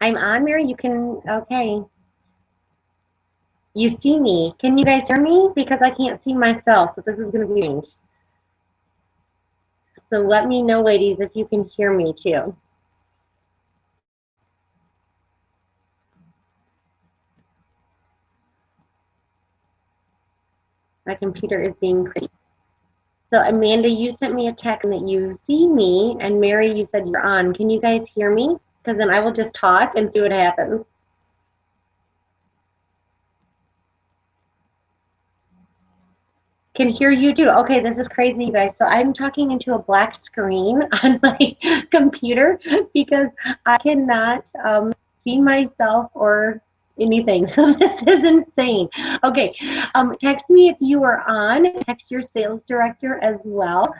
I'm on, Mary. You can, okay. You see me. Can you guys hear me? Because I can't see myself, so this is going to be strange. So let me know, ladies, if you can hear me too. My computer is being crazy. So Amanda, you sent me a text that you see me, and Mary, you said you're on. Can you guys hear me? Because then I will just talk and see what happens. Can hear you too. Okay, this is crazy, you guys. So I'm talking into a black screen on my computer because I cannot see myself or anything. So this is insane. Okay, text me if you are on. Text your sales director as well.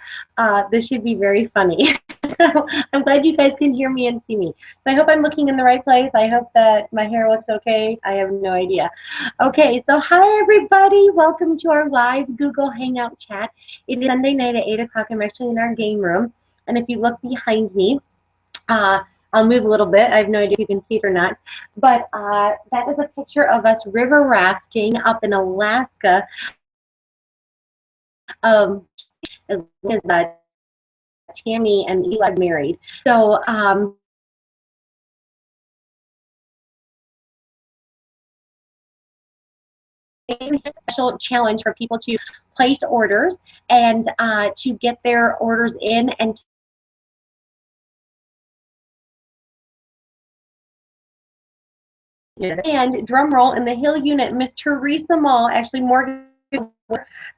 This should be very funny. So I'm glad you guys can hear me and see me. So I hope I'm looking in the right place. I hope that my hair looks okay. I have no idea. Okay, so hi everybody. Welcome to our live Google Hangout chat. It is Sunday night at 8 o'clock. I'm actually in our game room. And if you look behind me, I'll move a little bit. I have no idea if you can see it or not. But that is a picture of us river rafting up in Alaska. As Tammy and Eli married. So a special challenge for people to place orders and to get their orders in and drum roll in the Hill unit, Miss Teresa Mall, actually Morgan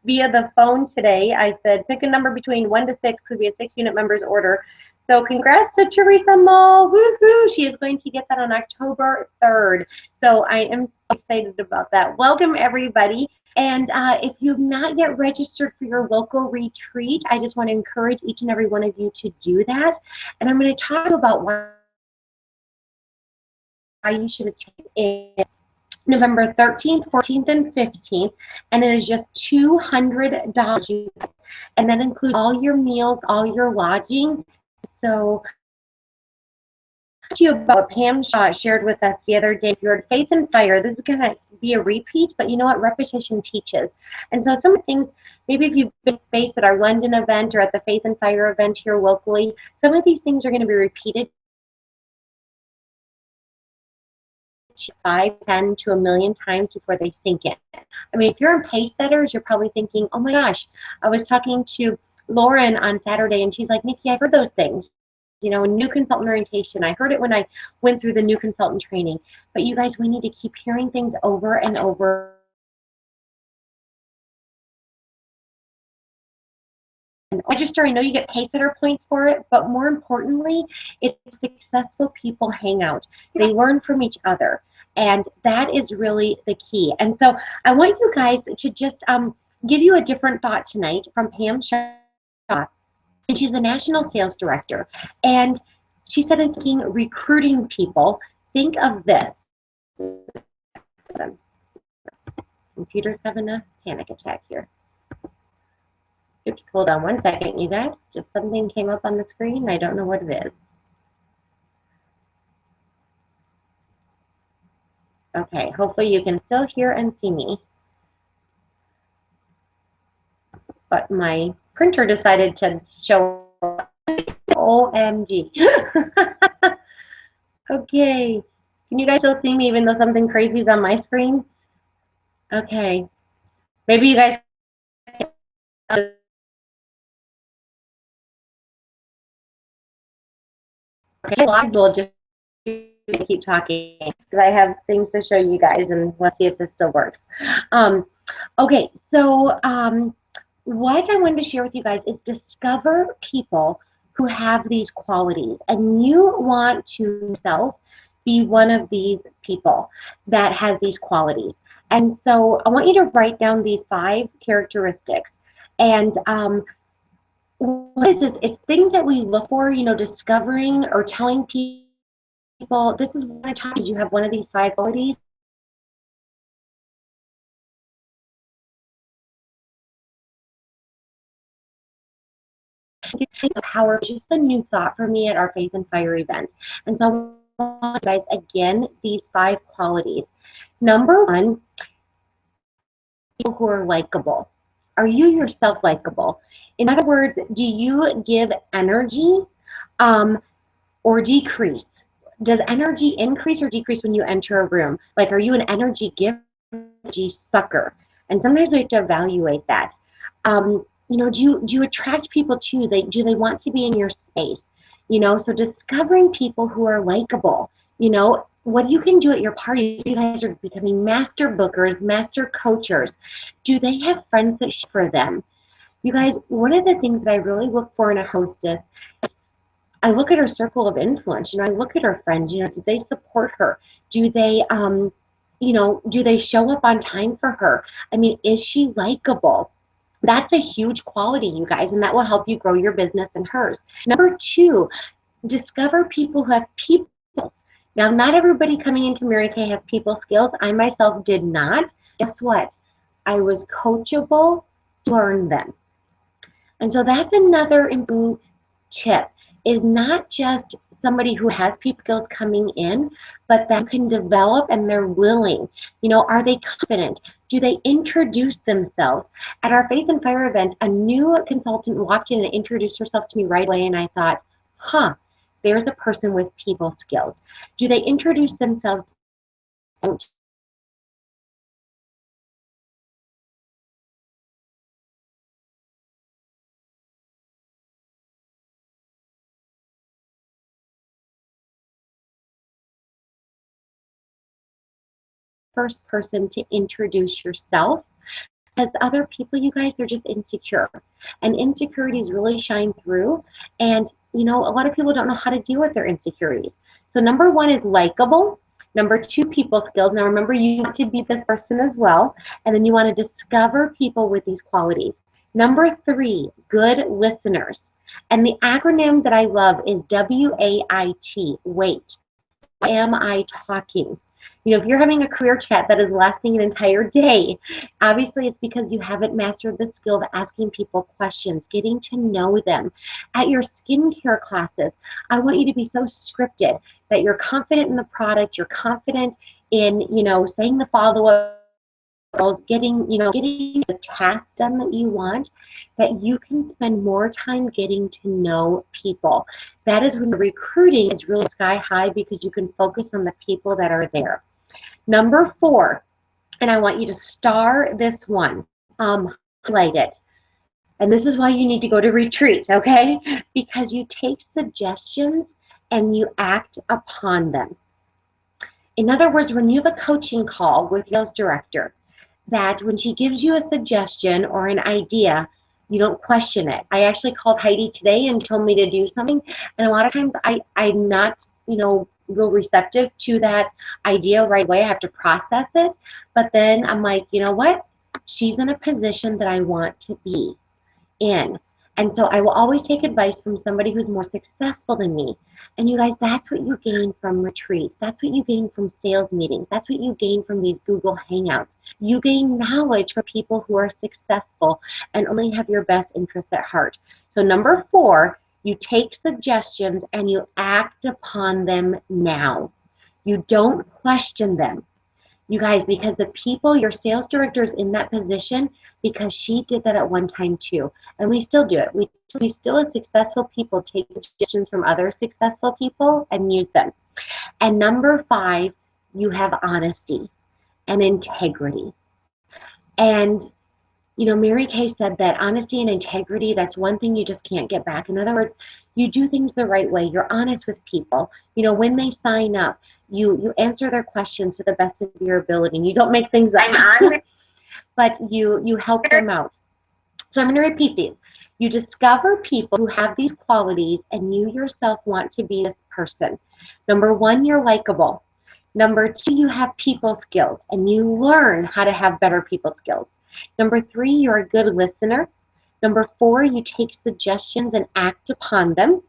via the phone today. I said pick a number between 1 to 6, could be a 6-unit member's order. So congrats to Teresa Mall. Woohoo! She is going to get that on October 3rd. So I am so excited about that. Welcome everybody. And if you've not yet registered for your local retreat, I just want to encourage each and every one of you to do that. And I'm going to talk about why you should attend it November 13th, 14th, and 15th, and it is just $200, and that includes all your meals, all your lodging. So, you about what Pam Shaw shared with us the other day. If you're at Faith and Fire, this is going to be a repeat, but you know what? Repetition teaches. And so some of the things, maybe if you've been space at our London event or at the Faith and Fire event here locally, some of these things are going to be repeated 5, 10 to a million times before they sink in. I mean, if you're in pace setters, you're probably thinking, oh my gosh, I was talking to Lauren on Saturday and she's like, Nikki, I've heard those things. You know, new consultant orientation. I heard it when I went through the new consultant training. But you guys, we need to keep hearing things over and over. And register, I know you get pace setter points for it, but more importantly, it's successful people hang out. They learn from each other. And that is really the key. And so I want you guys to just give you a different thought tonight from Pam Shaw. And she's the national sales director. And she said, in speaking recruiting people, think of this. Computer's having a panic attack here. Oops, hold on one second, you guys. Just something came up on the screen. I don't know what it is. Okay, hopefully you can still hear and see me. but my printer decided to show OMG. Okay. Can you guys still see me even though something crazy is on my screen? Okay. Maybe you guys okay, we'll just keep talking because I have things to show you guys and let's see if this still works. Okay, so what I wanted to share with you guys is discover people who have these qualities, and you want to yourself be one of these people that has these qualities. And so I want you to write down these 5 characteristics. And what is this? It's things that we look for, you know, discovering or telling people, this is one time you have one of these 5 qualities. Power, just a new thought for me at our Faith and Fire event. And so I want you guys, again, these 5 qualities. Number 1, people who are likable. Are you yourself likable? In other words, do you give energy or decrease? Does energy increase or decrease when you enter a room? Like, are you an energy giver, energy sucker? And sometimes we have to evaluate that. You know, do you attract people to you? Do they want to be in your space? You know, so discovering people who are likable. You know, what you can do at your party, you guys are becoming master bookers, master coachers. Do they have friends that share for them? You guys, one of the things that I really look for in a hostess, I look at her circle of influence. You know, I look at her friends. You know, do they support her? Do they, you know, do they show up on time for her? I mean, is she likable? That's a huge quality, you guys, and that will help you grow your business and hers. Number 2, discover people who have people. Now, not everybody coming into Mary Kay has people skills. I myself did not. Guess what? I was coachable to learn them. And so that's another important tip, is not just somebody who has people skills coming in, but that can develop and they're willing. You know, are they confident? Do they introduce themselves? At our Faith and Fire event, a new consultant walked in and introduced herself to me right away, and I thought, huh, there's a person with people skills. Do they introduce themselves? First person to introduce yourself. As other people, you guys, they're just insecure, and insecurities really shine through. And you know, a lot of people don't know how to deal with their insecurities. So number 1 is likable. Number 2, people skills. Now remember, you want to be this person as well, and then you want to discover people with these qualities. Number 3, good listeners. And the acronym that I love is WAIT, wait. Am I talking? You know, if you're having a career chat that is lasting an entire day, obviously it's because you haven't mastered the skill of asking people questions, getting to know them. At your skincare classes, I want you to be so scripted that you're confident in the product, you're confident in, you know, saying the follow-up, getting the task done that you want, that you can spend more time getting to know people. That is when recruiting is really sky high, because you can focus on the people that are there. Number 4, and I want you to star this one, highlight it. And this is why you need to go to retreats, okay? Because you take suggestions and you act upon them. In other words, when you have a coaching call with your sales director, that when she gives you a suggestion or an idea, you don't question it. I actually called Heidi today and told me to do something, and a lot of times I'm not, you know, real receptive to that idea right away. I have to process it, but then I'm like, you know what? She's in a position that I want to be in. And so I will always take advice from somebody who's more successful than me. And you guys, that's what you gain from retreats. That's what you gain from sales meetings. That's what you gain from these Google Hangouts. You gain knowledge from people who are successful and only have your best interests at heart. So number 4, you take suggestions and you act upon them now. You don't question them. You guys, because the people, your sales director is in that position because she did that at one time too. And we still do it. We still, as successful people, take suggestions from other successful people and use them. And number 5, you have honesty and integrity. And, you know, Mary Kay said that honesty and integrity, that's one thing you just can't get back. In other words, you do things the right way. You're honest with people. You know, when they sign up, you answer their questions to the best of your ability. And you don't make things up, but you help them out. So I'm going to repeat these. You discover people who have these qualities and you yourself want to be this person. Number 1, you're likable. Number 2, you have people skills and you learn how to have better people skills. Number 3, you're a good listener. Number 4, you take suggestions and act upon them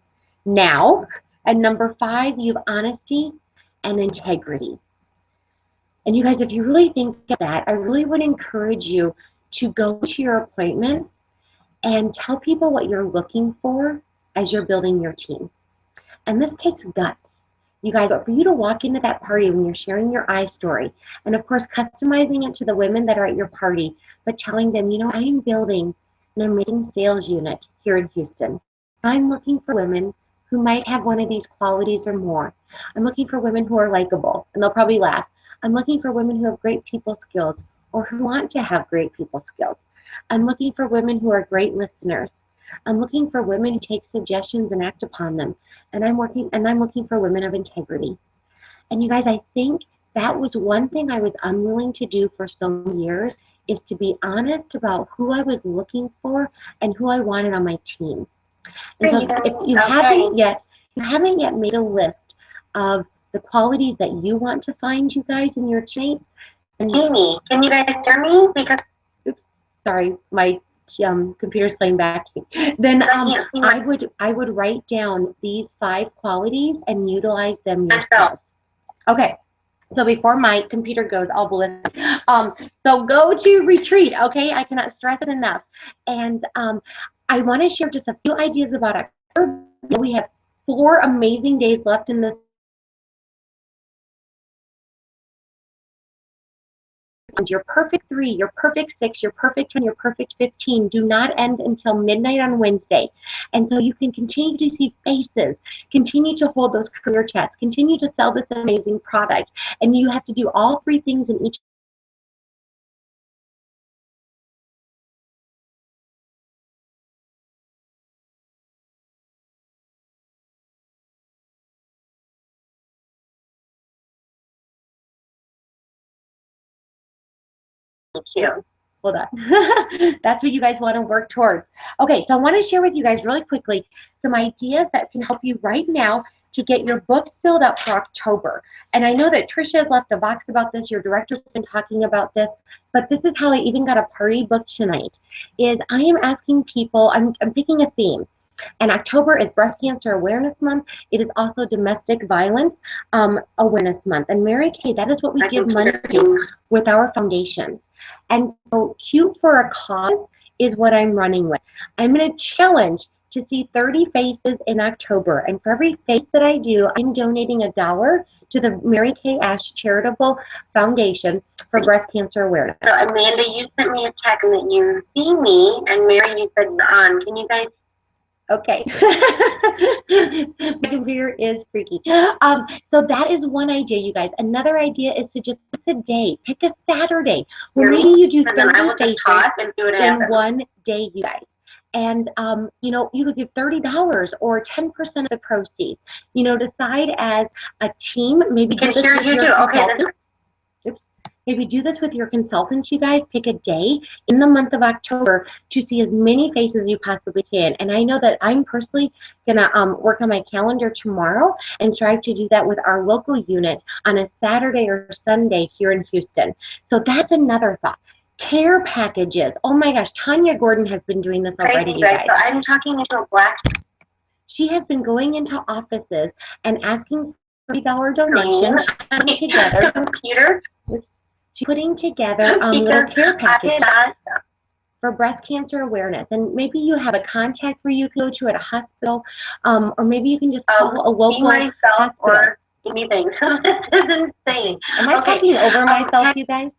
now. And number 5, you have honesty and integrity. And you guys, if you really think of that, I really would encourage you to go to your appointments and tell people what you're looking for as you're building your team. And this takes guts. You guys, for you to walk into that party when you're sharing your story, and of course, customizing it to the women that are at your party, but telling them, you know, I am building an amazing sales unit here in Houston. I'm looking for women who might have one of these qualities or more. I'm looking for women who are likable, and they'll probably laugh. I'm looking for women who have great people skills or who want to have great people skills. I'm looking for women who are great listeners. I'm looking for women who take suggestions and act upon them. And I'm looking for women of integrity. And you guys, I think that was one thing I was unwilling to do for so many years, is to be honest about who I was looking for and who I wanted on my team. And so if you haven't yet made a list of the qualities that you want to find, you guys, in your team. Amy, can you guys hear me? Because sorry, my computer's playing back to me. Then I would write down these 5 qualities and utilize them yourself. Okay. So before my computer goes all ballistic, so go to retreat. Okay, I cannot stress it enough. And I want to share just a few ideas about October. We have 4 amazing days left in this. Your perfect 3, your perfect 6, your perfect 10, your perfect 15 do not end until midnight on Wednesday. And so you can continue to see faces, continue to hold those career chats, continue to sell this amazing product. And you have to do all 3 things in each. Hold on. That's what you guys want to work towards. Okay, so I want to share with you guys really quickly some ideas that can help you right now to get your books filled out for October. And I know that Trisha has left a box about this, your director's been talking about this, but this is how I even got a party booked tonight, is I am asking people, I'm picking a theme. And October is Breast Cancer Awareness Month. It is also Domestic Violence Awareness Month. And Mary Kay, that is what we give money to with our foundations. And so Cute for a Cause is what I'm running with. I'm going to challenge to see 30 faces in October. And for every face that I do, I'm donating $1 to the Mary Kay Ash Charitable Foundation for Breast Cancer Awareness. So Amanda, you sent me a text that you see me, and Mary, you said on. Can you guys? Okay. My computer is freaky. So that is one idea, you guys. Another idea is to just pick a day. Pick a Saturday. Well, maybe you do 30 faces in one day, you guys. And, you know, you could give $30 or 10% of the proceeds. You know, decide as a team. Maybe do this with your consultants. Maybe do this with your consultants, you guys. Pick a day in the month of October to see as many faces as you possibly can. And I know that I'm personally going to work on my calendar tomorrow and strive to do that with our local unit on a Saturday or Sunday here in Houston. So that's another thought. Care packages. Oh my gosh, Tanya Gordon has been doing this already, you guys. So I'm talking into a black. She has been going into offices and asking for $30 donations, putting together computer. She's putting together little care packages for breast cancer awareness. And maybe you have a contact where you can go to at a hospital, or maybe you can just call a local hospital. anything. So this is insane. Am I talking over myself, you guys?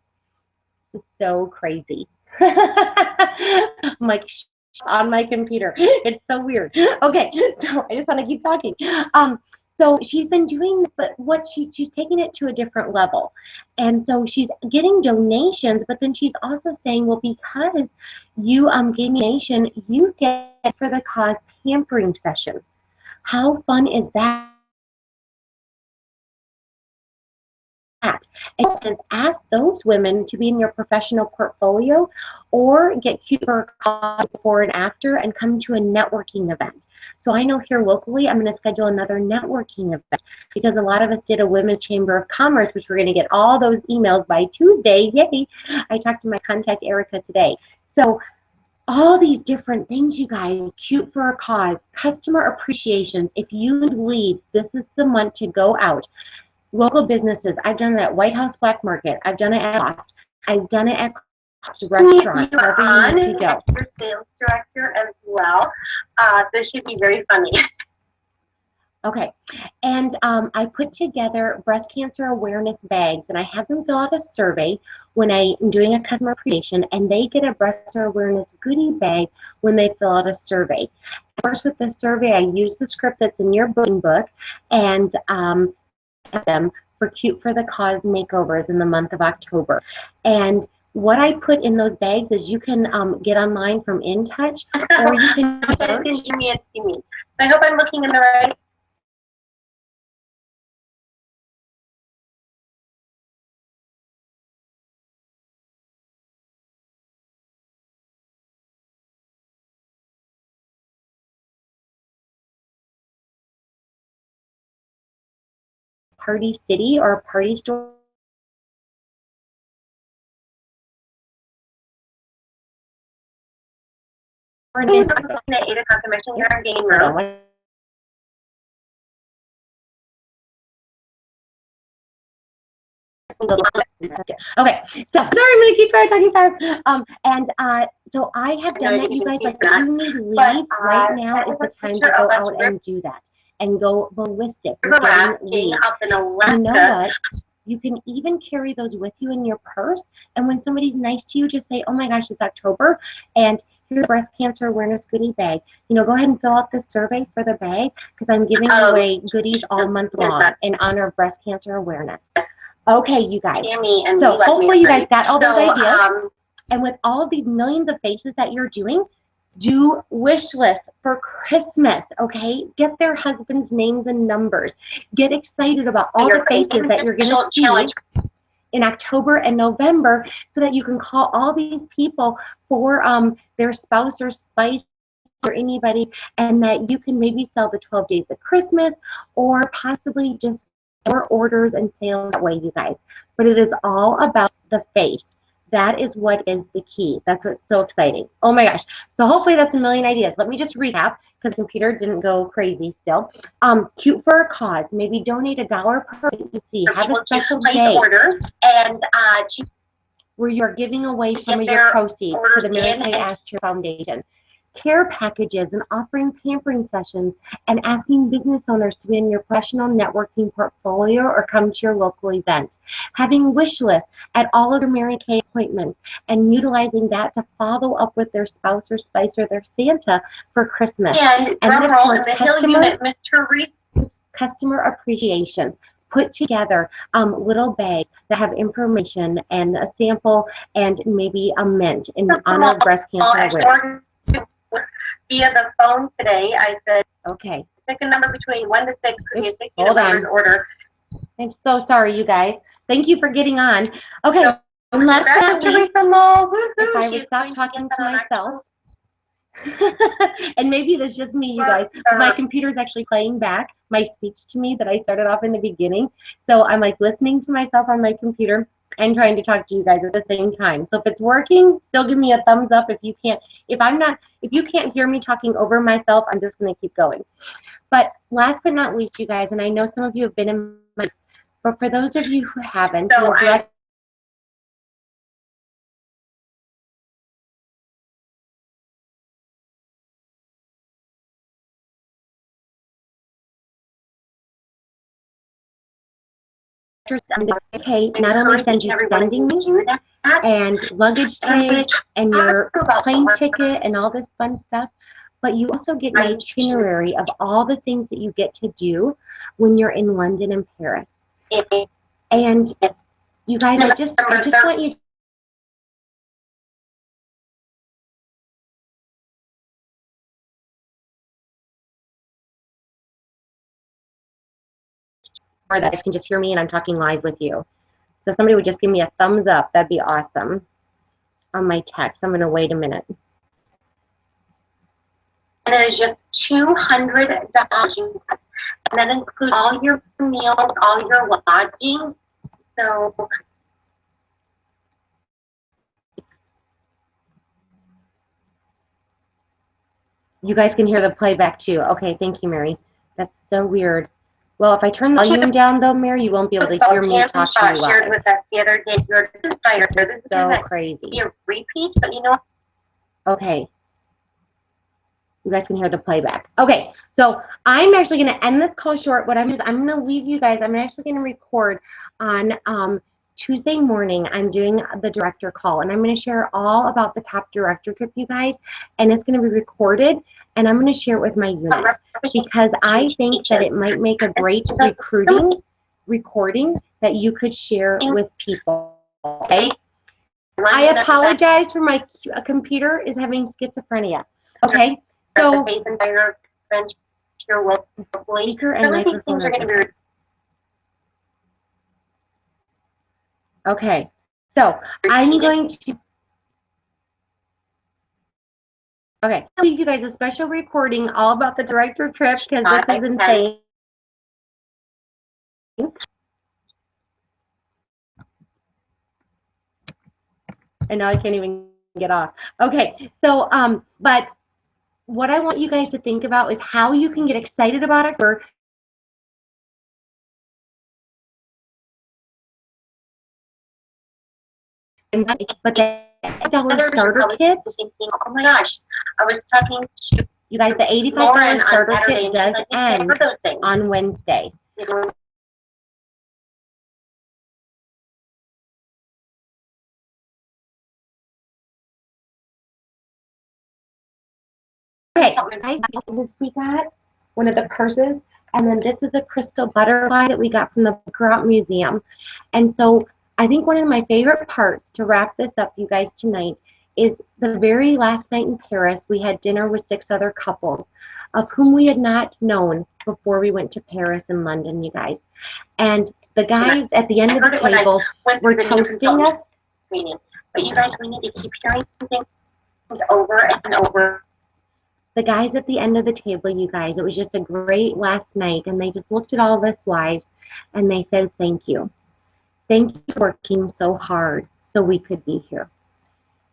This is so crazy. I'm like on my computer. It's so weird. Okay, so I just want to keep talking. So she's been doing this, but what she's taking it to a different level. And so she's getting donations, but then she's also saying, well, because you gave me a donation, you get for the cause pampering session. How fun is that? And ask those women to be in your professional portfolio or get cute for a call before and after and come to a networking event. So I know here locally, I'm going to schedule another networking event because a lot of us did a Women's Chamber of Commerce, which we're going to get all those emails by Tuesday. Yay! I talked to my contact Erica today. So all these different things, you guys, cute for a cause, customer appreciation. If you believe this is the month to go out, local businesses. I've done it at White House Black Market. I've done it at Loft. I've done it at restaurant. Wherever you need to go. Your sales director as well. This should be very funny. Okay, and I put together breast cancer awareness bags, and I have them fill out a survey when I am doing a customer appreciation, and they get a breast cancer awareness goodie bag when they fill out a survey. First, with the survey, I use the script that's in your booking book, and them for Cute for the Cause makeovers in the month of October. And what I put in those bags is you can get online from InTouch, or you can search. I hope I'm looking in the right. Party City or Party Store. We're going to at 8 o'clock. I'm actually here in game room. Okay, so sorry, I'm gonna keep talking fast. So I have done that, you guys. Like, if you need leads right now is the time to go out and do that and go ballistic with getting leads. You know what? You can even carry those with you in your purse. And when somebody's nice to you, just say, "Oh my gosh, it's October, and here's a breast cancer awareness goodie bag. You know, go ahead and fill out this survey for the bag because I'm giving away goodies all month long in honor of breast cancer awareness." Okay, you guys. So hopefully you guys got all those ideas. And with all of these millions of faces that you're doing, do wish lists for Christmas, okay? Get their husbands' names and numbers. Get excited about all the faces that you're going to see in October and November so that you can call all these people for their spouse or spice or anybody, and that you can maybe sell the 12 days of Christmas or possibly just more orders and sales that way, you guys. But it is all about the face. That is what is the key. That's what's so exciting. Oh my gosh. So hopefully that's a million ideas. Let me just recap because the computer didn't go crazy still. Cute for a cause. Maybe donate $1 per see. Have a special day. Orders and where you're giving away some of your proceeds to the Mary Kay Asher Foundation. Care packages and offering pampering sessions and asking business owners to be in your professional networking portfolio or come to your local event. Having wish lists at all of your Mary Kay appointments and utilizing that to follow up with their spouse or spice or their Santa for Christmas. And then of course, customer appreciation. Put together little bags that have information and a sample and maybe a mint in honor of breast cancer awareness. Via the phone today, I said, okay, pick a number between 1 to 6. Oops, hold on. Order. I'm so sorry, you guys. Thank you for getting on. Okay, last but not least, if I would stop talking to myself, and maybe that's just me, you guys, but my computer's actually playing back my speech to me that I started off in the beginning. So I'm like listening to myself on my computer and trying to talk to you guys at the same time. So if it's working, still give me a thumbs up. If you can't, if you can't hear me talking over myself, I'm just going to keep going. But last but not least, you guys, and I know some of you have been in my, but for those of you who haven't, so okay, not only send you sending me and luggage tag and your plane ticket and all this fun stuff, but you also get an itinerary of all the things that you get to do when you're in London and Paris. And you guys, I just want you or that you can just hear me and I'm talking live with you. So if somebody would just give me a thumbs up, that'd be awesome on my text. I'm going to wait a minute. And it is just $200. And that includes all your meals, all your lodging. So you guys can hear the playback too. Okay, thank you, Mary. That's so weird. Well, if I turn the volume down though, Mary, you won't be able to hear me talk to you live. Shared with us the other day. This is so crazy. Be a repeat, but you know. Okay. You guys can hear the playback. Okay, so I'm actually going to end this call short. What I'm going to leave you guys. I'm actually going to record on Tuesday morning. I'm doing the director call, and I'm going to share all about the top director trip, you guys. And it's going to be recorded, and I'm going to share it with my unit because I think that it might make a great recruiting recording that you could share with people. Okay. I apologize for my computer is having schizophrenia. Okay. So, speaker and microphone. Okay, so I'm going to. Okay, I'll leave you guys a special recording all about the director trip because this is insane. And now I can't even get off. Okay, so but what I want you guys to think about is how you can get excited about it for but the $85 starter kit. Oh my gosh, I was talking to you guys. The $85 starter kit does end on Wednesday. Okay, we got one of the purses, and then this is a crystal butterfly that we got from the Baccarat Museum. And so I think one of my favorite parts to wrap this up, you guys, tonight is the very last night in Paris, we had dinner with 6 other couples of whom we had not known before we went to Paris and London, you guys. And the guys at the end of the table were toasting us. But you guys, we need to keep hearing things over and over. The guys at the end of the table, you guys, it was just a great last night, and they just looked at all of us wives, and they said, thank you. Thank you for working so hard so we could be here.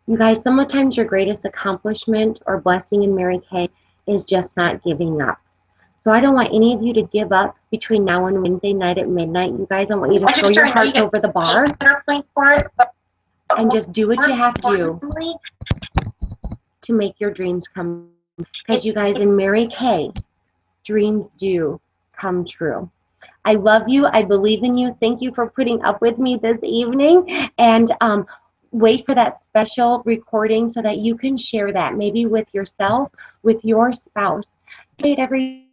You guys, sometimes your greatest accomplishment or blessing in Mary Kay is just not giving up. So I don't want any of you to give up between now and Wednesday night at midnight. You guys, I want you to throw your hearts over the bar and just do what you have to do to make your dreams come. Because you guys, in Mary Kay, dreams do come true. I love you. I believe in you. Thank you for putting up with me this evening. And wait for that special recording so that you can share that maybe with yourself, with your spouse. Every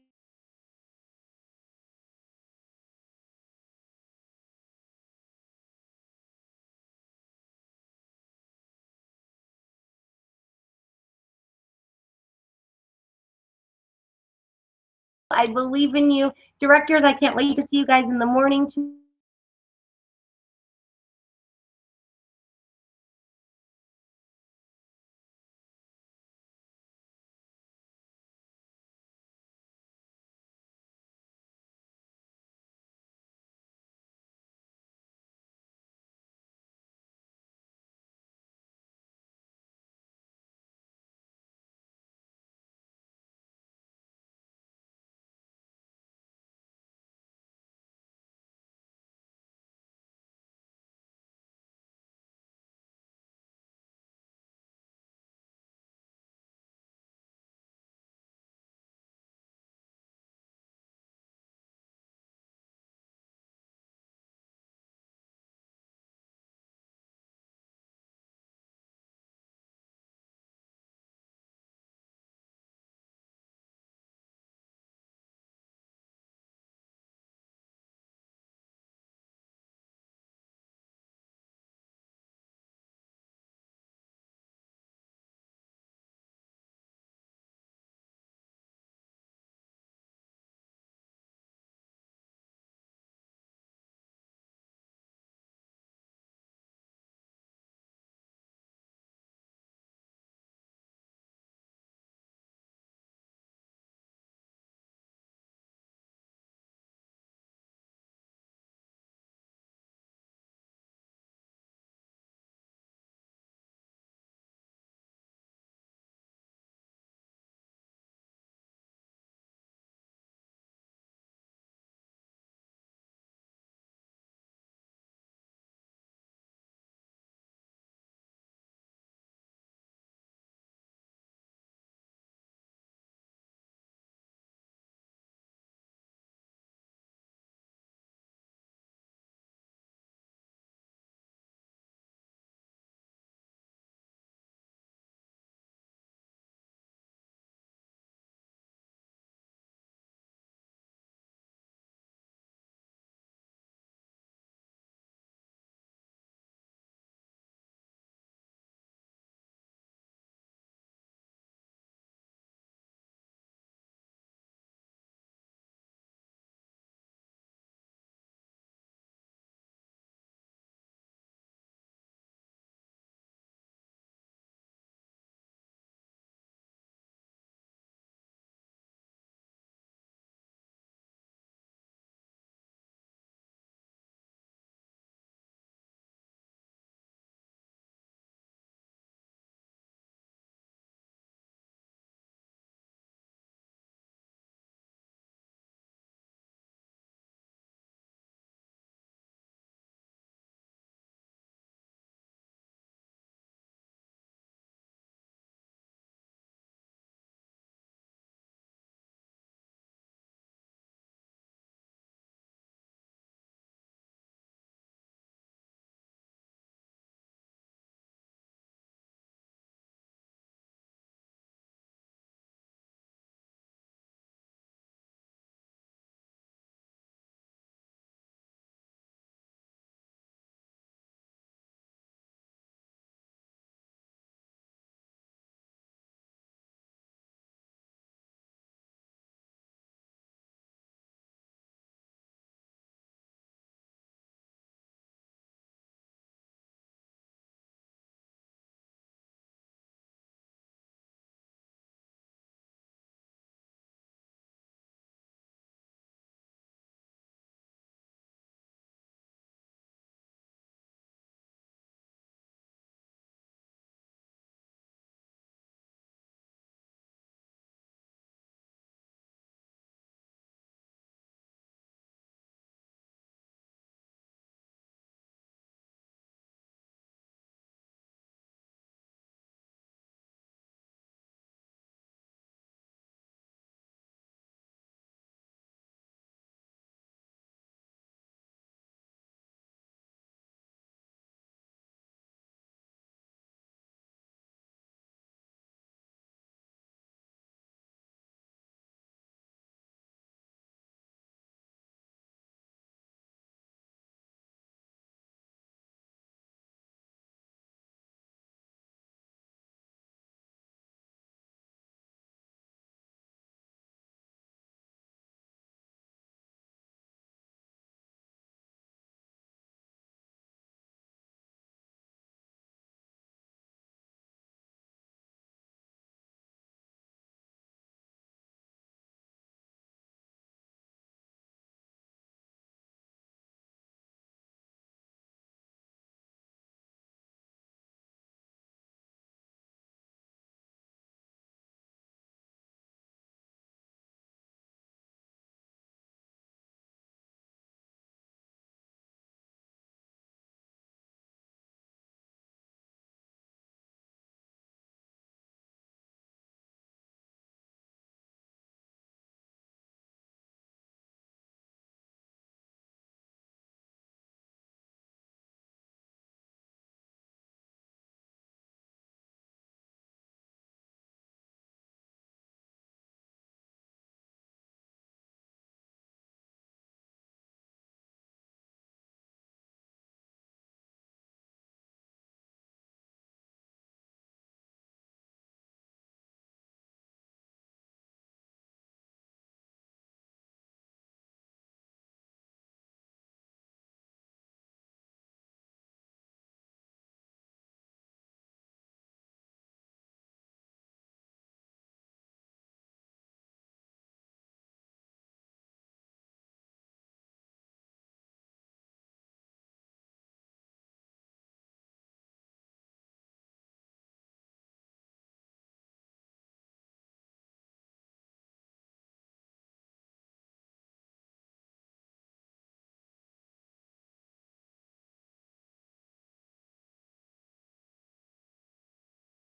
I believe in you. Directors, I can't wait to see you guys in the morning.